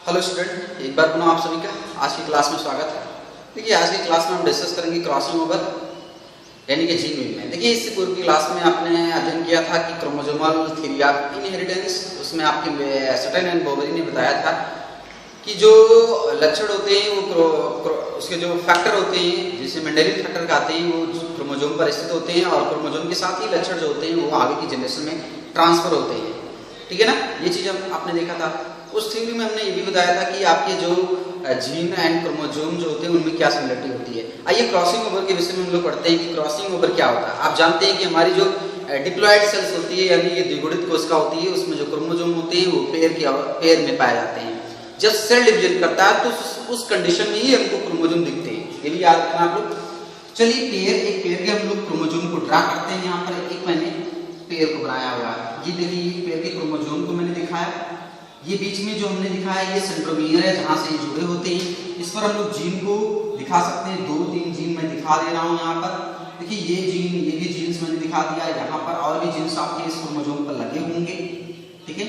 Hello student, एक बार पुनः आप सभी का आज की क्लास में स्वागत है। देखिए, आज की क्लास में हम डिस्कस करेंगे क्रॉसिंग ओवर यानी कि जीन में। देखिए, इससे पूर्व की क्लास में आपने अध्ययन किया था कि क्रोमोसोमल थ्योरी ऑफ इनहेरिटेंस। उसमें आपके सटन एंड बोवेरी ने बताया था कि जो लक्षण होते हैं वो उसके जो फैक्टर होते हैं जिसे मेंडेलियन फैक्टर कहते हैं वो क्रोमोसोम पर स्थित होते हैं और क्रोमोसोम के साथ ही लक्षण जो होते हैं वो आगे की जनरेशन में ट्रांसफर होते हैं। ठीक है ना, ये चीज़ आपने देखा था। उस थ्योरी में हमने ये भी बताया था कि आपके जो जीन एंड क्रोमोसोम जो होते हैं उनमें क्या सिमिलरिटी होती है। आइए क्रॉसिंग ओवर के विषय में हम लोग पढ़ते हैं कि क्रॉसिंग ओवर क्या होता है। आप जानते हैं कि हमारी जो डिप्लॉयड सेल्स होती है यानी ये द्विगुणित कोशिका होती है, उसमें जो क्रोमोसोम होते हैं वो पेयर में पाए जाते हैं। जब सेल डिवीजन करता है तो उस कंडीशन में ही हमको क्रोमोसोम दिखते हैं। ये भी याद रखना आप लोग। चलिए, एक पेयर के हम लोग क्रोमोसोम को ड्रा करते हैं। यहाँ पर एक मैंने पेयर को बनाया हुआ है। ये देखिए, ये पेयर के क्रोमोसोम को मैंने दिखाया। ये बीच में जो हमने दिखाया ये सेंट्रोमियर है जहाँ से ये जुड़े होते हैं। इस पर हम लोग जीन को दिखा सकते हैं। 2-3 जीन मैं दिखा दे रहा हूँ यहाँ पर। देखिए, ये जीन, ये भी जीन्स मैंने दिखा दिया। यहाँ पर और भी जीन्स आपके इस क्रोमोसोम पर लगे होंगे। ठीक है,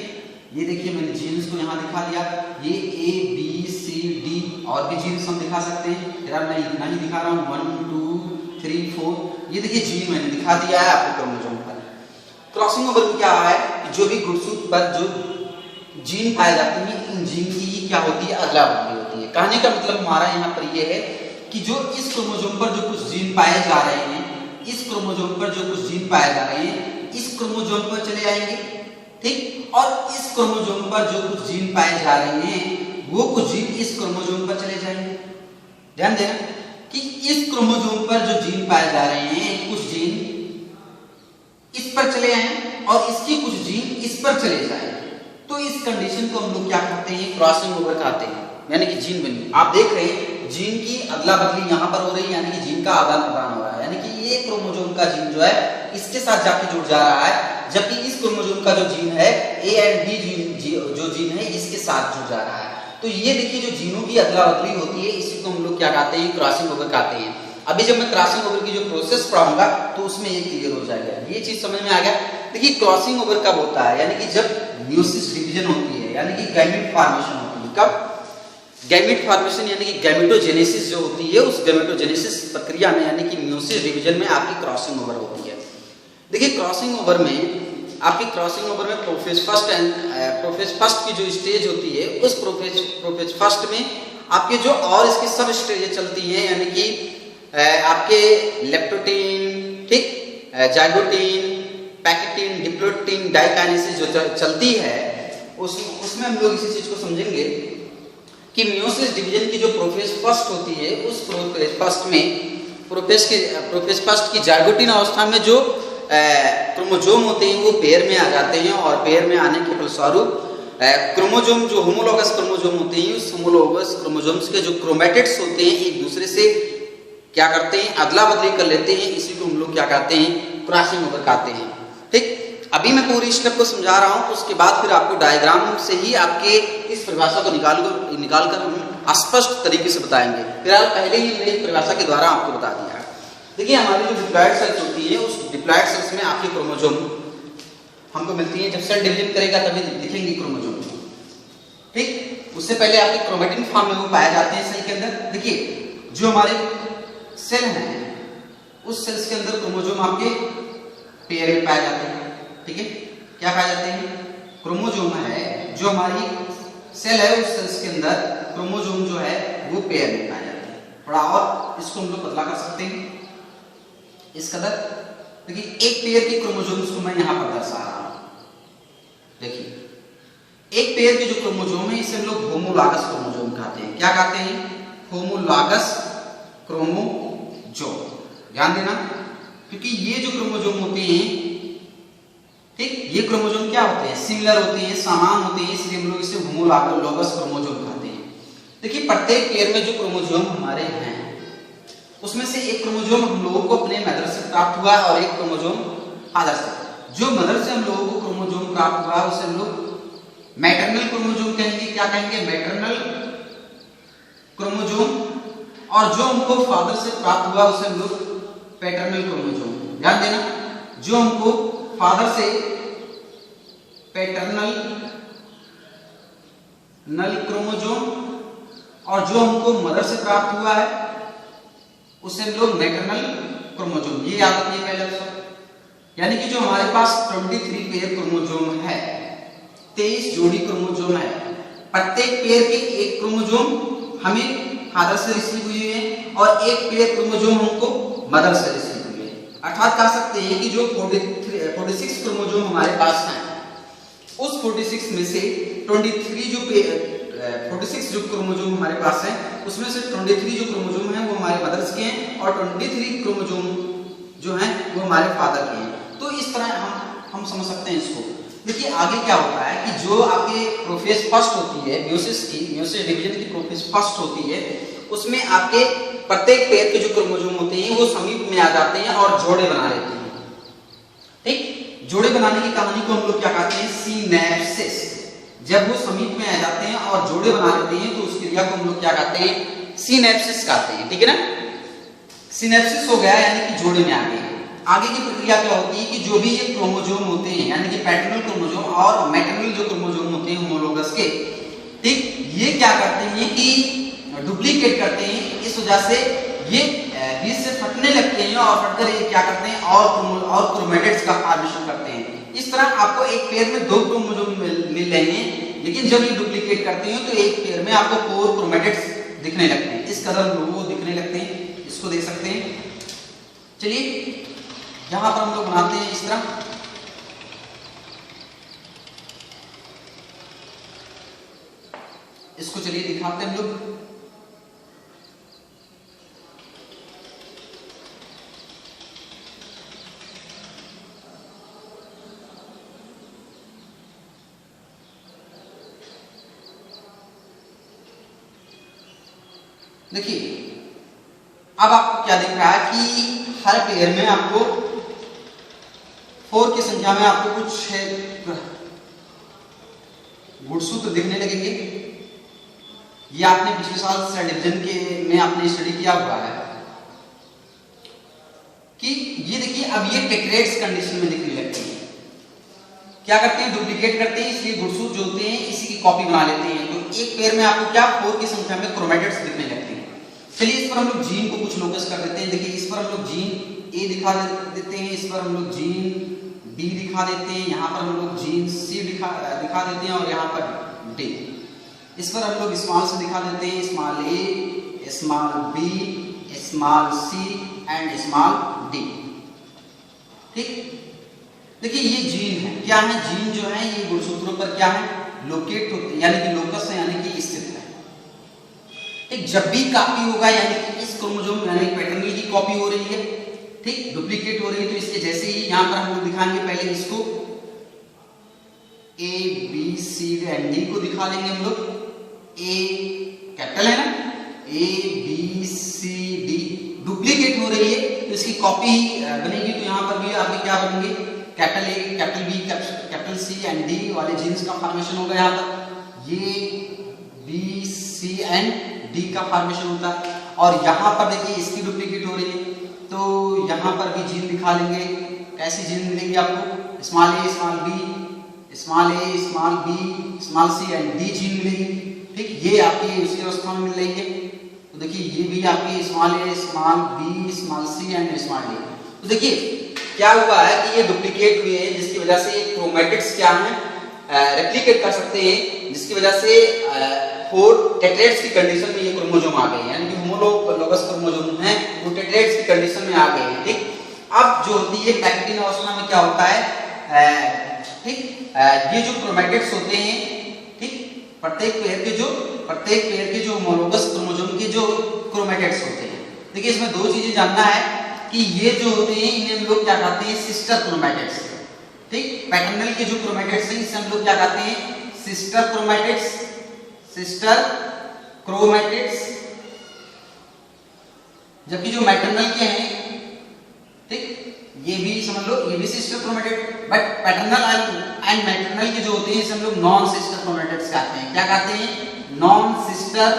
ये देखिए मैंने जीन्स को यहाँ दिखा दिया। ये A, B, C, D और भी जीन्स हम दिखा सकते हैं। फिर मैं इतना ही दिखा रहा हूँ 1, 2, 3, 4। ये देखिए जीन मैंने दिखा दिया है आपको क्रोमोसोम पर। क्रॉसिंग ओवर में क्या है कि जो भी गुणसूत्र पर जो जीन पाए जाते हैं इन जीन की क्या होती है, अदला बदली होती है। कहने का मतलब हमारा यहाँ पर यह है कि जो इस क्रोमोसोम पर जो कुछ जीन पाए जा रहे हैं, इस क्रोमोसोम पर जो कुछ जीन पाए जा रहे हैं इस क्रोमोसोम पर चले आएंगे। ठीक, और इस क्रोमोसोम पर जो कुछ जीन पाए जा रहे हैं वो कुछ जीन इस क्रोमोसोम पर चले जाएंगे। ध्यान देना कि इस क्रोमोसोम पर जो जीन पाए जा रहे हैं कुछ जीन इस पर चले आए और इसके कुछ जीन इस पर चले जाए, तो इस कंडीशन को हम लोग क्या कहते हैं, क्रॉसिंग ओवर कहते हैं। यानी कि जीन बनी। आप देख रहे हैं जीन की अदला बदली यहाँ पर हो रही है, यानी कि जीन का आदान प्रदान हो रहा है। यानी कि ये क्रोमोसोम का जीन जो है इसके साथ जाके जुड़ जा रहा है, जबकि इस क्रोमोसोम का जो जीन है A एंड B जो जीन है इसके साथ जुड़ जा रहा है। तो ये देखिए जो जीनों की अदला बदली होती है इसी को हम लोग क्या कहते हैं, क्रॉसिंग ओवर कहते हैं। अभी जब मैं क्रॉसिंग ओवर की जो प्रोसेस पढ़ाऊंगा तो उसमें ये क्लियर हो जाएगा। ये चीज समझ में आ गया। देखिए, क्रॉसिंग ओवर कब होता है, यानी कि जब म्यूसिस डिवीजन होती है, यानी कि गैमेट फॉर्मेशन होती है। कब? गैमेट फॉर्मेशन यानी कि गैमेटोजेनेसिस जो होती है उस गैमेटोजेनेसिस प्रक्रिया में यानी कि म्यूसिस डिवीजन में आपकी क्रॉसिंग ओवर होती है। देखिए, क्रॉसिंग ओवर में आपकी क्रॉसिंग ओवर में प्रोफेज फर्स्ट की जो स्टेज होती है उस प्रोफेज फर्स्ट में आपके जो और इसकी सब स्टेजें चलती हैं, यानी कि आपके लेप्टोटीन, ठीक, जाइगोटीन, पैकेटीन, डिप्लोटीन, डाइकाइनेसिस जो चलती है उसमें हम लोग इसी चीज को समझेंगे कि म्यूसिस डिवीजन की जो प्रोफेज फर्स्ट होती है उस प्रोफेज फर्स्ट की जाइगोटीन अवस्था में जो क्रोमोसोम होते हैं वो पेयर में आ जाते हैं और पेयर में आने के फलस्वरूप क्रोमोसोम जो होमोलोगस क्रोमोसोम होते हैं उस होमोलोगस क्रोमोसोम्स के जो क्रोमैटिड्स होते हैं एक दूसरे से क्या करते हैं, अदला बदली कर लेते हैं। इसी को हम लोग क्या कहते हैं, क्रॉसिंग ओवर कहते हैं। ठीक, अभी मैं पूरी स्टेप को समझा रहा हूं, उसके बाद फिर आपको डायग्राम से ही आपके इस परिभाषा को निकाल कर हम स्पष्ट तरीके से बताएंगे। फिलहाल पहले ही मैंने परिभाषा के द्वारा आपको बता दिया है। देखिए, हमारी जो डिप्लॉयड सेल्स होती है उस डिप्लॉयड सेल्स में आपके क्रोमोसोम हमको मिलती है। जब सेल डिवीजन करेगा तभी दिखेंगे क्रोमोसोम। ठीक, उससे पहले आपके क्रोमेटिन फॉर्म में वो पाए जाते हैं सेल के अंदर। देखिए, जो हमारे सेल हैं उस सेल्स के अंदर क्रोमोसोम आपके पेयर में पाए जाते हैं। ठीक है, क्या पाए जाते हैं, क्रोमोसोम है जो हमारी सेल है उस सेल्स के अंदर क्रोमोसोम जो है वो पेयर में पाए जाते हैं। थोड़ा और इसको हम लोग बदला कर सकते हैं इस कदर। देखिए, एक पेयर के क्रोमोसोम्स को मैं यहां पर दर्शा रहा हूं। देखिए, एक पेयर के जो क्रोमोसोम है इसे हम लोग होमोलॉगस क्रोमोसोम कहते हैं। क्या कहते हैं, होमोलॉगस क्रोमोसोम। ध्यान देना, क्योंकि ये जो क्रोमोसोम होते हैं, ठीक, ये क्रोमोसोम क्या होते हैं, सिमिलर होते हैं, समान होते हैं, इसलिए हम लोग इसे होमोलॉगस क्रोमोसोम कहते हैं। देखिए, प्रत्येक पेयर में जो क्रोमोसोम हमारे हैं उसमें से एक क्रोमोसोम हम लोगों को अपने मदर से प्राप्त हुआ और एक क्रोमोसोम फादर से। जो मदर से हम लोगों को क्रोमोसोम प्राप्त हुआ उसे हम लोग मैटरनल क्रोमोसोम कहेंगे। क्या कहेंगे, मैटरनल क्रोमोसोम। और जो हमको फादर से प्राप्त हुआ उसे हम लोग पैटर्नल क्रोमोसोम। ध्यान देना, जो हमको फादर से पैटर्नल नल क्रोमोजोम, और जो हमको मदर से प्राप्त हुआ है उसे हम लोग मैटरनल क्रोमोजोम, ये याद रखिए पहले अक्षर। यानी कि जो हमारे पास 23 पेयर क्रोमोजोम है, 23 जोड़ी क्रोमोजोम है, प्रत्येक पेयर के एक क्रोमोजोम हमें फादर से रिसीव हुए हैं और एक पेयर क्रोमोजोम हमको मदर से रिसीव हुए हैं। अर्थात कह सकते हैं कि जो 46 क्रोमोजोम हमारे पास हैं, उस 46 में से 46 जो क्रोमोजोम हमारे पास है उसमें से 23 जो क्रोमोजोम हैं वो हमारे मदर्स के हैं और 23 क्रोमोजोम जो हैं वो हमारे फादर के हैं। तो इस तरह हम समझ सकते हैं इसको। देखिए आगे क्या होता है कि जो आपके प्रोफेज फर्स्ट होती है, म्योसिस डिवीजन की प्रोफेज फर्स्ट होती है, उसमें आपके प्रत्येक पेयर के जो क्रोमोजोम होते हैं वो समीप में आ जाते हैं और जोड़े बना लेते हैं। ठीक, जोड़े बनाने की कहानी को हम लोग क्या कहते हैं, सिनैप्सिस। जब वो समीप में आ जाते हैं और जोड़े बना लेते हैं तो उस क्रिया को हम लोग क्या कहते हैं, सिनैप्सिस कहते हैं। ठीक है ना, सिनैप्सिस हो गया यानी कि जोड़े में आ गए। आगे की प्रक्रिया क्या होती है कि जो भी ये क्रोमोजोम होते हैं यानी कि पैटर्नल क्रोमोजोम और मैटरनल जो क्रोमोजोम होते हैं होमोलोगस के, ठीक, ये क्या करते हैं कि डुप्लीकेट करते हैं। इस वजह से ये बीच से फटने लगते हैं और फटकर ये क्या करते हैं और क्रोमेटिड्स का फॉर्मेशन करते हैं। इस तरह आपको एक पेयर में 2 क्रोमोजोम मिल रहे हैं, लेकिन जब ये डुप्लीकेट करते हैं तो एक पेयर में आपको 4 क्रोमेटिड्स दिखने लगते हैं। इस कदर लोगों को दिखने लगते हैं, इसको देख सकते हैं। चलिए यहां पर हम लोग बनाते हैं इस तरह। इसको चलिए दिखाते हैं हम लोग। देखिए अब आपको क्या दिख रहा है कि हर पेयर में आपको 4 की संख्या में आपको कुछ गुणसूत्र दिखने लगेंगे। ये आपने पिछले साल सेल डिवीजन के में आपने स्टडी किया हुआ है कि ये देखिए अब ये टेट्रेट्स कंडीशन में दिखने लगते हैं। क्या करते हैं, डुप्लीकेट करते हैं, इसलिए गुणसूत्र जो होते हैं इसी की कॉपी बना लेते हैं। तो एक पेयर में आपको क्या 4 की संख्या में क्रोमेटिड्स दिखने लगते हैं। चलिए इस पर हम लोग जीन को कुछ लोकस कर देते हैं। देखिए इस पर हम लोग जीन ए दिखा देते हैं, इस पर हम लोग जीन बी दिखा देते हैं, यहाँ पर हम लोग जीन सी दिखा देते हैं और यहाँ पर डी। इस पर हम लोग स्मॉल से दिखा देते हैं, small A, small B, small C and small D. ठीक, देखिए ये जीन है। क्या है, जीन जो है ये गुणसूत्रों पर क्या है, लोकेट होते हैं, यानी कि लोकस है, यानी कि स्थित है। ठीक, जब भी कॉपी होगा यानी कि इस क्रोमोसोम यानी पैटर्नल की कॉपी हो रही है, ठीक, डुप्लीकेट हो रही है, तो इसके जैसे ही यहां पर हम लोग दिखाएंगे, पहले इसको A B C and D को दिखा देंगे हम लोग। ए कैपिटल है ना, A B C D duplicate हो रही है तो इसकी कॉपी बनेगी। तो यहां पर भी आपके क्या बनेंगे, capital A, capital B, capital C and D वाले जीन्स का फॉर्मेशन होगा। यहाँ पर ये बी सी एंड डी का फॉर्मेशन होता है। और यहाँ पर देखिए इसकी डुप्लीकेट हो रही है तो यहाँ पर भी जीन दिखा लेंगे। कैसी जीन मिलेंगी आपको, small A, small B, small A, small B, small C and D gene मिलेगी। ठीक, ये आपकी उसी अवस्था में मिल रही है। तो देखिए ये भी आपकी small A, small B, small C and small D. तो देखिए क्या हुआ है कि ये डुप्लीकेट हुए हैं, जिसकी वजह से क्रोमेटिड्स क्या है रेप्लिकेट कर सकते हैं, जिसकी वजह से 4 टेट्रेट्स की कंडीशन में ये क्रोमोसोम आ गए हैं, यानी कि होमोलोगस क्रोमोसोम है वो टेट्रेट्स की कंडीशन में आ गए हैं। ठीक, अब जो होती है पैक्टिन अवस्था में क्या होता है, ठीक, ये जो क्रोमेटिड्स होते हैं, ठीक, प्रत्येक पेयर के जो होमोलोगस क्रोमोसोम के जो क्रोमेटिड्स होते हैं। देखिए इसमें 2 चीजें जानना है कि ये जो होते हैं इन्हें हम लोग क्या कहते हैं, सिस्टर क्रोमेटिड्स। ठीक, पैटर्नल के जो क्रोमेटिड्स हैं इसे हम लोग क्या कहते हैं, सिस्टर क्रोमेटिड्स, सिस्टर क्रोमेटिड्स। जबकि जो मैटरनल के हैं, ठीक, ये भी समझ लो ये भी sister chromatid, but paternal and maternal के जो होते हैं इसे हम लोग नॉन सिस्टर क्रोमेटिड्स कहते हैं। क्या कहते हैं, नॉन सिस्टर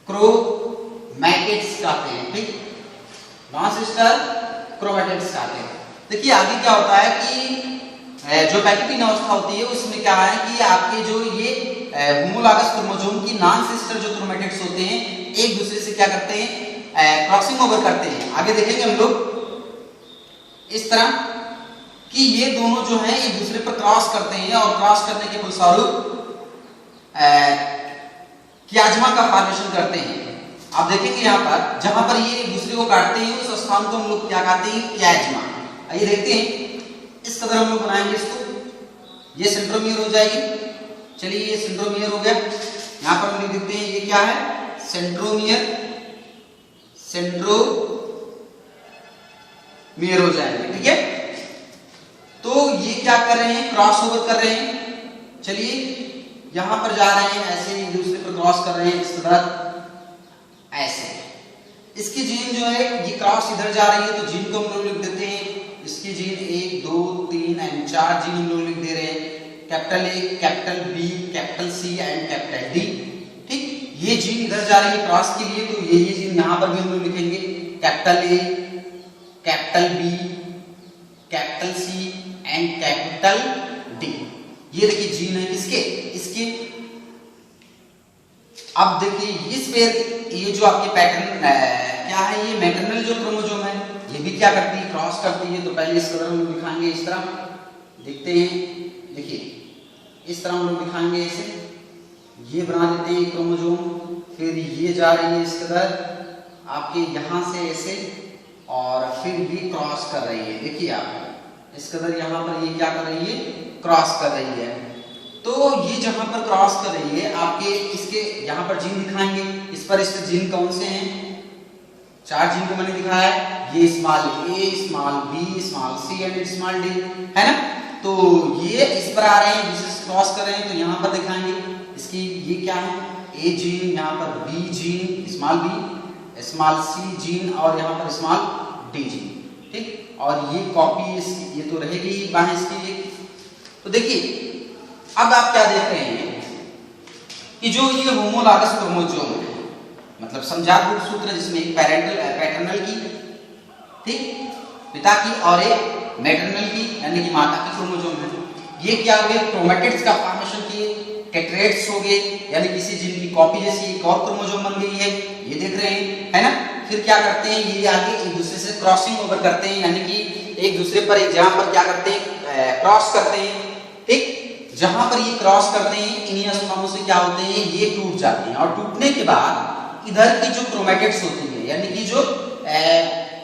क्रोमेटिड्स कहते हैं। ठीक, नॉन सिस्टर क्रोमेटिड्स कहते हैं। देखिए आगे क्या होता है कि जो पैक्टिन अवस्था होती है उसमें क्या है कि आपके जो ये होमोलॉगस क्रोमोसोम की नॉन सिस्टर जो क्रोमैटिड्स होते हैं एक दूसरे से क्या करते हैं, क्रॉसिंग ओवर करते हैं। आगे देखेंगे हम लोग इस तरह कि ये दोनों जो हैं एक दूसरे पर क्रॉस करते हैं और क्रॉस करने के फलस्वरूप क्याजमा का फॉर्मेशन करते हैं। आप देखेंगे यहाँ पर जहां पर ये एक दूसरे को काटते हैं उस स्थान को हम लोग क्या कहते हैं, क्याजमा। आइए देखते हैं इस कदर हम लोग बनाएंगे इसको। ये सेंट्रोमियर हो जाएगी। चलिए ये सेंट्रोमियर हो गया। यहाँ पर हम लिख देते हैं ये क्या है, सेंट्रोमियर, सेंट्रोमियर हो जाएंगे। ठीक है, तो ये क्या कर रहे हैं, क्रॉस ओवर कर रहे हैं। चलिए यहां पर जा रहे हैं, ऐसे एक दूसरे पर क्रॉस कर रहे हैं इस तरह, ऐसे। इसकी जीन जो है ये क्रॉस इधर जा रही है तो जीन को हम लोग लिख देते हैं, इसकी जीन 1 2 3 एंड 4 जीन हम लोग लिख दे रहे हैं, capital A, capital B, capital C and capital D. ठीक, ये जीन इधर जा रही है क्रॉस के लिए तो ये जीन यहां पर भी हम लोग लिखेंगे, capital A, capital B, capital C and capital D. ये देखिए जीन है किसके, इसके। अब देखिए इस पेयर ये जो आपके पैटर्न क्या है, ये मैटरनल जो क्रोमोसोम है ये भी क्या करती है, क्रॉस करती है। तो पहले इस कलर हम लोग दिखाएंगे, इस तरह देखते हैं। देखिए इस तरह हम लोग दिखाएंगे, इसे ये बना देते हैं क्रोमोसोम। फिर ये जा रही है इस कदर आपके यहां से ऐसे, और फिर ये क्रॉस कर रही है। देखिए आप इस कदर यहाँ पर ये क्या कर रही है, क्रॉस कर रही है। तो ये जहां पर क्रॉस कर रही है आपके इसके यहाँ पर जीन दिखाएंगे। इस पर इसके जीन कौन से हैं, 4 जीन को मैंने दिखाया है। ये small A, small B, small C and small D है ना। तो ये इस पर आ रहे हैं, जिसे क्रॉस कर रहे हैं तो यहाँ पर दिखाएंगे इसकी ये क्या है, ए जीन, यहाँ पर B gene, small B, small C gene और यहाँ पर स्मॉल डी जीन। ठीक, और ये कॉपी इसकी ये तो रहेगी बाहें इसकी ये। तो देखिए अब आप क्या देख रहे हैं कि जो ये होमोलॉगस क्रोमोसोम है, मतलब समजात रूप सूत्र जिसमें एक पैटर्नल की, ठीक, पिता की और एक मैटरनल की यानी कि माता की क्रोमोसोम है। ये क्या हुए, क्रोमैटिड्स का फॉर्मेशन किए, टेट्रेट्स हो गए यानी किसी जीन की कॉपी जैसी एक और क्रोमोसोम बन गई है, ये देख रहे हैं है ना। फिर क्या करते हैं, ये आगे एक दूसरे से क्रॉसिंग ओवर करते हैं, यानी कि एक दूसरे पर एक जहां पर क्या करते हैं, क्रॉस करते हैं। ठीक, जहां पर ये क्रॉस करते हैं इन्हीं स्थानों से क्या होते हैं, ये टूट जाते हैं। और टूटने के बाद इधर की जो क्रोमैटिड्स होती है यानी कि जो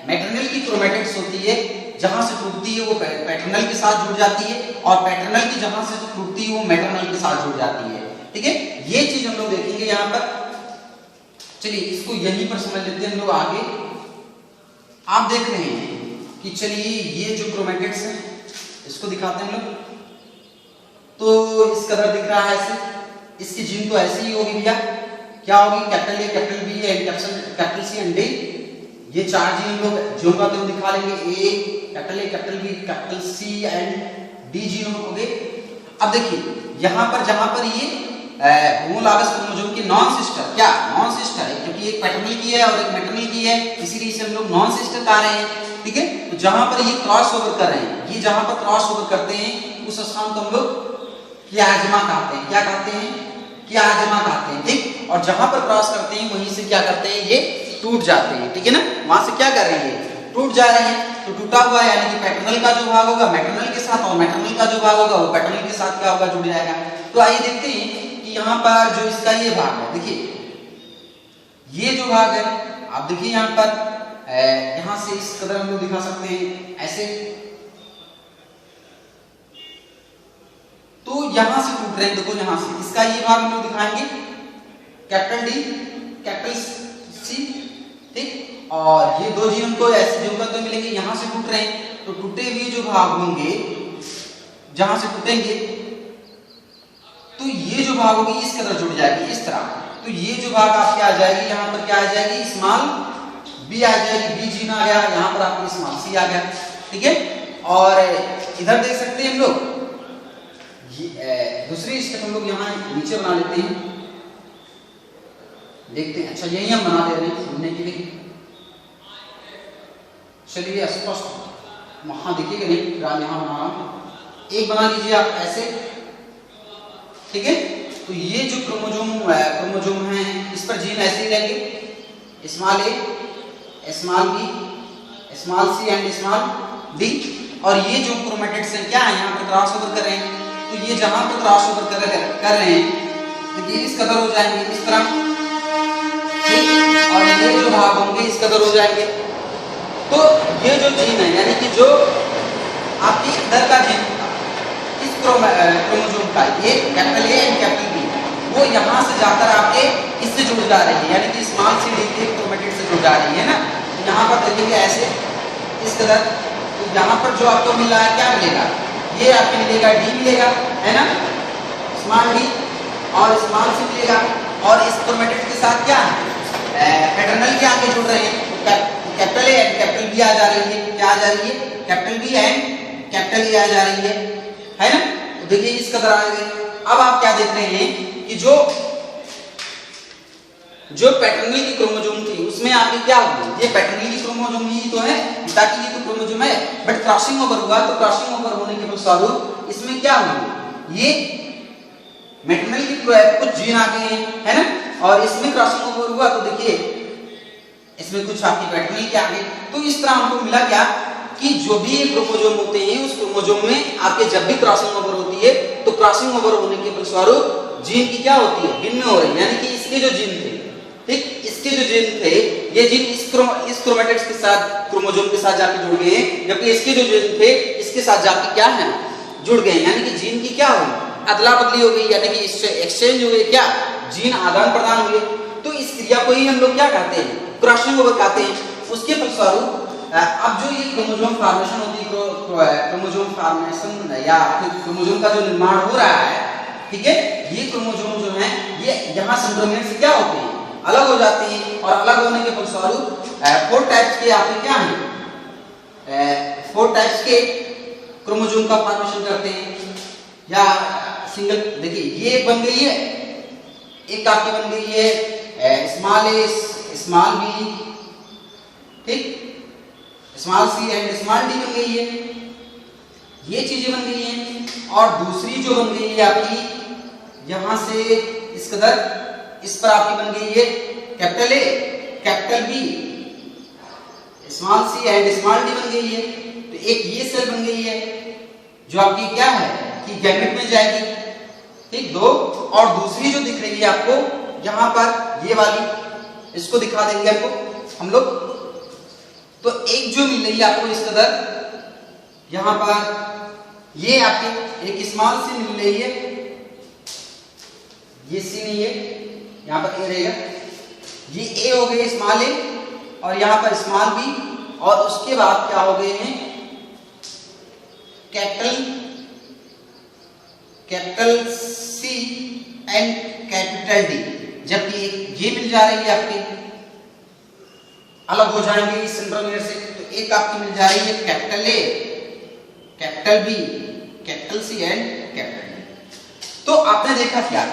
मैटरनल की क्रोमैटिड्स होती है, जहां से टूटती है वो पैटर्नल के साथ जुड़ जाती है, और पैटर्नल की जहां से टूटती है वो मैटरनल के साथ जुड़ जाती है। ठीक है, ये चीज हम लोग देखेंगे यहाँ पर। चलिए इसको यहीं पर समझ लेते हैं हम लोग आगे। आप देख रहे हैं कि चलिए ये जो क्रोमैटिड्स है इसको दिखाते हैं हम लोग। तो इस कलर दिख रहा है ऐसे, इसकी जीन तो ऐसी ही होगी भैया, क्या होगी, capital A, capital B and capital C and D. ये 4 जीन हम लोग जो का तो दिखा लेंगे, A, capital B, capital C and D gene हो गए। अब देखिए यहाँ पर जहां पर ये होमोलॉगस क्रोमोसोम की नॉन सिस्टर, क्या नॉन सिस्टर है, क्योंकि एक पैटर्नल की है और एक मैटरनल की है, इसीलिए इसे हम लोग नॉन सिस्टर कह रहे हैं। ठीक है, तो जहां पर ये क्रॉस ओवर कर रहे हैं, ये जहां पर क्रॉस ओवर करते हैं उस स्थान को हम लोग क्याजमा कहते हैं। क्या कहते हैं, क्याजमा कहते हैं। ठीक, और जहां पर क्रॉस करते हैं वहीं से क्या करते हैं, ये टूट जाते हैं। ठीक है ना, वहां से क्या कर रहे हैं, टूट जा रहे हैं। तो टूटा हुआ यानी कि पैटर्नल का जो भाग होगा मैटरनल के साथ, और मैटरनल का जो भाग होगा वो पैटर्नल के साथ क्या होगा, जुड़ जाएगा। तो आइए देखते हैं कि यहाँ पर जो इसका ये भाग है, देखिए ये जो भाग है आप देखिए यहाँ पर यहाँ से इस कदर हम लोग दिखा सकते हैं ऐसे। तो यहां से टूट रहे हैं, देखो यहां से इसका ये भाग हम लोग दिखाएंगे, कैपिटल डी, कैपिटल सी। ठीक, और ये 2 जीन हमको ऐसे जो तो मिलेंगे, यहां से टूट रहे हैं। तो टूटे हुए जो भाग होंगे जहां से टूटेंगे तो ये जो भाग होगी इस कदर जुड़ जाएगी इस तरह। तो ये जो भाग आपके आ जाएगी, यहाँ पर क्या आ जाएगी, स्मॉल बी आ जाएगी, बी जीन आ गया, यहाँ पर आपको स्मॉल सी आ गया। ठीक है, और इधर देख सकते हैं हम लोग दूसरी स्टेप हम लोग यहाँ नीचे बना लेते हैं, देखते हैं। अच्छा यही हम बना दे रहे हैं समझने के लिए। चलिए स्पष्ट वहां देखिएगा नहीं, फिर यहाँ बना रहा हूं। एक बना लीजिए आप ऐसे, ठीक है, तो ये जो क्रोमोजोम है इस पर जीन ऐसे ही रहेंगे, small A, small B, small C and small D. और ये जो क्रोमेटिड्स हैं क्या है, यहाँ पर क्रॉस ओवर कर रहे हैं, तो ये जहां पर क्रॉस ओवर कर रहे हैं तो ये इस कदर हो जाएंगे इस तरह, ठीक, और ये जो भाग होंगे इस कदर हो जाएंगे। तो ये जो जीन है यानी कि जो आपकी इधर का जीन इस क्रोमोजोम का ये capital A and capital B वो यहाँ से जाकर आपके इससे जुड़ जा रही है, यानी कि स्मॉल सी डी के क्रोमेटिड से जुड़ जा रही है ना। तो यहाँ पर देखेंगे ऐसे इस कदर, तो यहाँ पर जो आपको मिल रहा है क्या मिलेगा, ये आपको मिलेगा डी मिलेगा, है ना, स्मॉल डी और स्मॉल सी मिलेगा। और इस क्रोमेटिड के साथ क्या है, पैटर्नल के आगे जुड़ रहे हैं, capital A and capital B आ जा रही है, क्या आ जा रही है, capital B and capital A आ जा रही है ना। तो देखिए इस कदर आ गए। अब आप क्या देख रहे हैं कि जो पैटर्नल की क्रोमोजोम थी उसमें आपके क्या हुआ, ये पैटर्नल की क्रोमोजोम ही तो है, ताकि ये तो क्रोमोजोम है, बट क्रॉसिंग ओवर हुआ, तो क्रॉसिंग ओवर होने के फलस्वरूप इसमें क्या हुआ, ये मैटरनल की कुछ जीन आ गए हैं, है ना, और इसमें क्रॉसिंग ओवर हुआ तो देखिए इसमें कुछ आपकी पैटर्नल के आगे। तो इस तरह हमको मिला क्या कि जो भी क्रोमोजोम होते हैं उस क्रोमोजोम में आपके जब भी क्रॉसिंग ओवर होती है तो क्रॉसिंग ओवर होने के फलस्वरूप जीन की क्या होती है, भिन्न हो रही है, यानी कि इसके जो जीन थे, ठीक, इसके जो जीन थे ये जीन इस क्रोमेटिड्स के साथ क्रोमोजोम के साथ जाके जुड़ गए हैं, जबकि इसके जो जीन थे इसके साथ जाके क्या है जुड़ गए, यानी कि जीन की क्या हुई, अदला बदली हो गई, यानी कि एक्सचेंज हो गई, क्या जीन आदान प्रदान हुए। तो इस क्रिया को ही हम लोग क्या कहते हैं, क्रॉसिंग ओवर कहते हैं। उसके फलस्वरूप अब जो ये क्रोमोजोम फॉर्मेशन होती है, क्रोमोजोम फॉर्मेशन या क्रोमोजोम का जो निर्माण हो रहा है, ठीक है, ये क्रोमोजोम जो है ये यहाँ सेंट्रोमियर से क्या होते हैं, अलग हो जाते हैं, और अलग होने के फलस्वरूप 4 टाइप्स के आपके क्या हैं, 4 टाइप्स के क्रोमोजोम का फॉर्मेशन करते हैं, या सिंगल। देखिए ये बन गई है, एक आपकी बन गई है स्मॉल ए स्मॉल बी, ठीक, small C and small D बन गई है, ये चीजें बन गई हैं। और दूसरी जो बन गई है आपकी यहां से इस कदर, इस पर आपकी बन गई है capital A capital B small C and small D बन गई है। तो एक ये सेल बन गई है जो आपकी क्या है कि गैमेट में जाएगी, ठीक, 2। और दूसरी जो दिख रही है आपको यहां पर ये वाली, इसको दिखा देंगे आपको हम लोग। तो एक जो मिल रही है आपको इस कदर यहां पर, ये आपके एक स्मॉल सी मिल रही है, ये सी नहीं है, यहां पर ए रहेगा, ये ए हो गई स्मॉल ए, और यहां पर स्मॉल बी, और उसके बाद क्या हो गए हैं capital C and capital D, जबकि ये मिल जा रही है आपकी, अलग हो जाएंगे इस सेंट्रोमियर से। तो एक आपकी मिल जा रही है capital A capital B capital C and capital D. तो आपने देखा क्या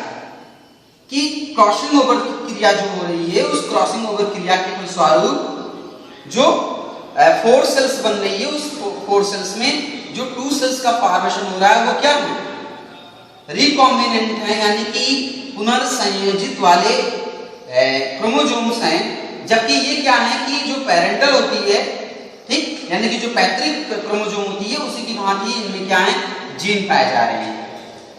कि क्रॉसिंग ओवर क्रिया जो हो रही है, उस क्रॉसिंग ओवर क्रिया के फलस्वरूप जो 4 सेल्स बन रही है, उस 4 सेल्स में जो 2 सेल्स का फॉर्मेशन हो रहा है वो क्या है, रिकॉम्बिनेंट है, यानी कि पुनर्संयोजित वाले क्रोमोजोम्स हैं। जबकि ये क्या है कि जो पेरेंटल होती है, ठीक, यानी कि जो पैतृक क्रोमोजोम होती है उसी की भांति इनमें क्या है जीन पाए जा रहे हैं,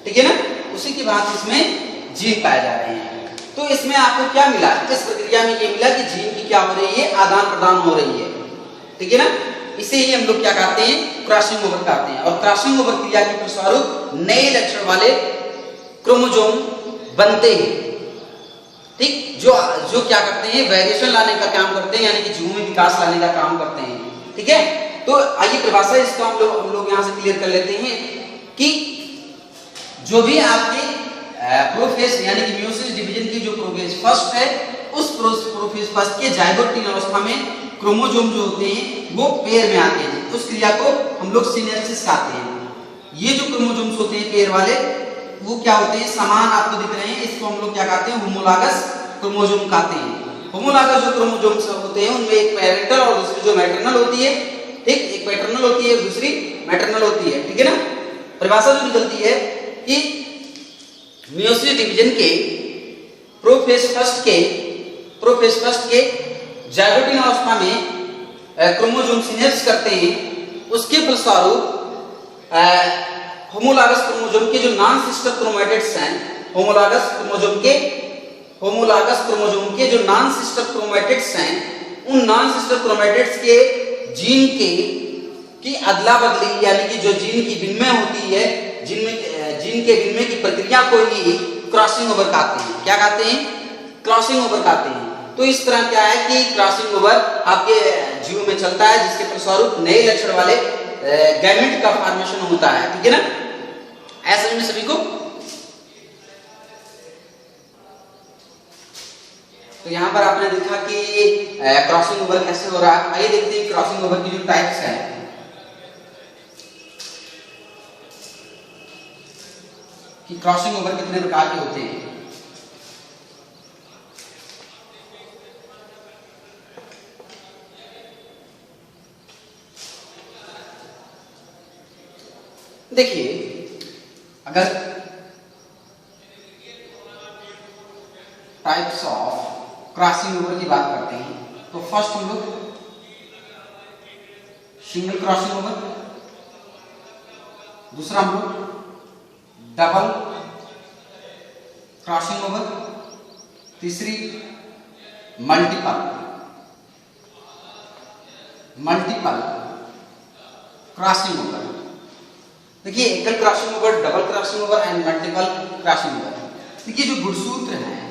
ठीक है ना, उसी की भांति इसमें जीन पाए जा रहे हैं। तो इसमें आपको क्या मिला, इस प्रक्रिया में ये मिला कि जीन की क्या हो रही है, आदान प्रदान हो रही है, ठीक है ना। इसे ही हम लोग क्या कहते हैं, क्रॉसिंग ओवर कहते हैं। और क्रॉसिंग ओवर क्रिया के फलस्वरूप नए लक्षण वाले क्रोमोजोम बनते हैं, ठीक, जो क्या करते हैं, वेरिएशन लाने का काम करते हैं, यानी कि जीवों में विकास लाने का काम करते हैं, ठीक है। तो आइए परिभाषा इसका हम लोग यहाँ से क्लियर कर लेते हैं कि जो भी आपके प्रोफेज यानी कि मियोसिस डिवीजन की जो प्रोफेज फर्स्ट है, उस प्रोफेज फर्स्ट के जाइगोट अवस्था में क्रोमोजोम जो होते हैं वो पेयर में आते हैं, उस क्रिया को हम लोग सिनेप्सिस कहते हैं। ये जो क्रोमोजोम्स होते हैं पेयर वाले वो क्या होते हैं, समान आपको दिख रहे हैं, इसको हम लोग क्या कहते हैं, होमोलॉगस क्रोमोजोम कहते हैं। होमोलॉगस जो क्रोमोजोम्स होते हैं उनमें एक पैरेंटल और दूसरी जो मैटरनल होती है, ठीक, एक पैटर्नल होती है दूसरी मैटरनल होती है, ठीक है ना। परिभाषा जो निकलती है कि मियोसिस डिवीजन के प्रोफेज फर्स्ट के जाइगोटिन अवस्था में क्रोमोसोम सिनेप्स करते हैं, उसके फलस्वरूप होमोलॉगस क्रोमोसोम के जो नॉन सिस्टर क्रोमैटिड्स हैं, होमोलॉगस क्रोमोसोम के जो नॉन सिस्टर क्रोमैटिड्स हैं, उन नॉन सिस्टर क्रोमैटिड्स के जीन की अदला बदली यानी कि जो जीन की विनिमय होती है, जीन के विनिमय की प्रक्रिया को ही क्रॉसिंग ओवर कहते हैं। क्या कहते हैं? क्रॉसिंग ओवर कहते हैं। तो इस तरह क्या है कि क्रॉसिंग ओवर आपके जीव में चलता है, जिसके फलस्वरूप नए लक्षण वाले गैमेट का फॉर्मेशन होता है। ठीक है ना? ऐसे में सभी को तो यहां पर आपने देखा कि क्रॉसिंग ओवर कैसे हो रहा है। आइए देखते हैं क्रॉसिंग ओवर की जो टाइप्स हैं। कि क्रॉसिंग ओवर कितने प्रकार के होते हैं। देखिए, अगर टाइप्स ऑफ क्रॉसिंग ओवर की बात करते हैं तो फर्स्ट हम लोग सिंगल क्रॉसिंग ओवर, दूसरा हम लोग डबल क्रॉसिंग ओवर, तीसरी मल्टीपल क्रॉसिंग ओवर। देखिए, एकल crossing over, double crossing over and multiple crossing over. देखिए, जो गुणसूत्र हैं,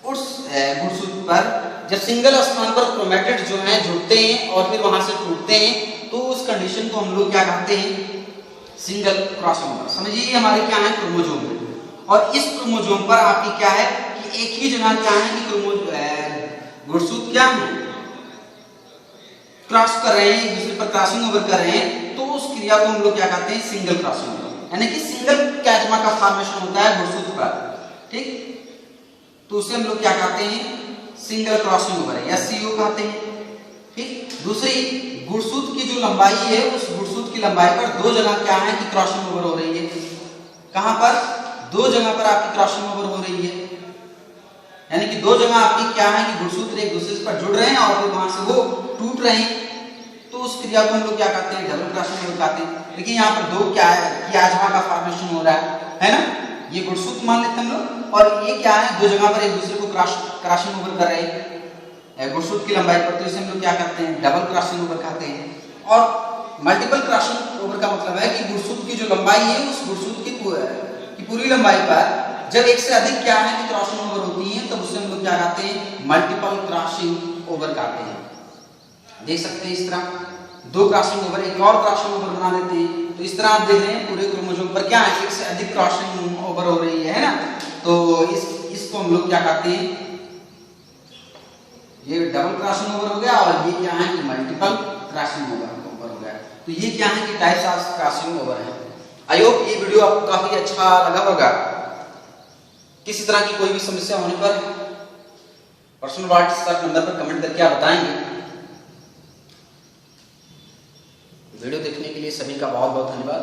उस गुणसूत्र पर जब सिंगल स्थान पर क्रोमैटिड जो हैं जुड़ते हैं और फिर वहां से टूटते हैं, तो उस कंडीशन को हम लोग क्या कहते हैं? Single crossing over. समझिए, ये हमारे क्या है? क्रोमोसोम है। और इस क्रोमोसोम पर आपकी क्या है कि एक ही जगह क्या है कि गुणसूत्र क्या है? क्रॉस कर रहे हैं, एक दूसरे पर क्रॉसिंग ओवर कर रहे हैं, तो उस क्रिया को हम लोग क्या कहते हैं? Single crossing over. यानी कि सिंगल कैजमा का फॉर्मेशन होता है गुणसूत्र पर। ठीक, तो उसे हम लोग क्या कहते हैं? सिंगल क्रॉसिंग ओवर है या सीओ कहते हैं। ठीक, दूसरी गुणसूत्र की जो लंबाई है, उस गुणसूत्र की लंबाई पर दो जगह क्या है कि क्रॉसिंग ओवर हो रही है। कहां पर? दो जगह पर आपकी क्रॉसिंग ओवर हो रही है। यानी कि दो जगह आपकी क्या है कि गुणसूत्र एक दूसरे पर जुड़ रहे हैं और फिर वहां से वो टूट रहे हैं, तो उस क्रिया को हम लोग क्या कहते हैं? डबल क्रॉसिंग ओवर कहते हैं। देखिए, यहाँ पर दो क्या है कि आजमा का फॉर्मेशन हो रहा है ना? ये गुणसूत्र मान लेते हैं हम लोग, और ये क्या है? दो जगह पर एक दूसरे को क्रॉसिंग ओवर कर रहे हैं गुणसूत्र की लंबाई पर, तो इसे हम लोग क्या कहते हैं? डबल क्रॉसिंग ओवर कहते हैं। और मल्टीपल क्रॉसिंग ओवर का मतलब है कि गुणसूत्र की जो लंबाई है, उस गुणसूत्र की पूरी लंबाई पर जब एक से अधिक क्या है कि क्रॉसिंग ओवर होती है, तब उसे हम लोग क्या कहते हैं? मल्टीपल क्रॉसिंग ओवर कहते हैं। देख सकते हैं, इस तरह दो क्रॉसिंग ओवर, एक और क्रॉसिंग ओवर बना देते हैं। तो इस तरह आप देख रहे हैं पूरे क्रोमोसोम पर क्या है? एक से अधिक क्रॉसिंग ओवर हो रही है ना? तो इसको हम लोग क्या कहते हैं? ये डबल क्रॉसिंग ओवर हो गया, और ये क्या है कि मल्टीपल क्रॉसिंग ओवर हो गया। तो ये क्या है कि टाइप्स ऑफ क्रॉसिंग ओवर है। आई होप ये वीडियो आपको काफी अच्छा लगा होगा। किसी तरह की कोई भी समस्या होने पर पर्सनल व्हाट्सएप नंबर पर कमेंट करके आप बताएंगे। वीडियो देखने के लिए सभी का बहुत बहुत धन्यवाद।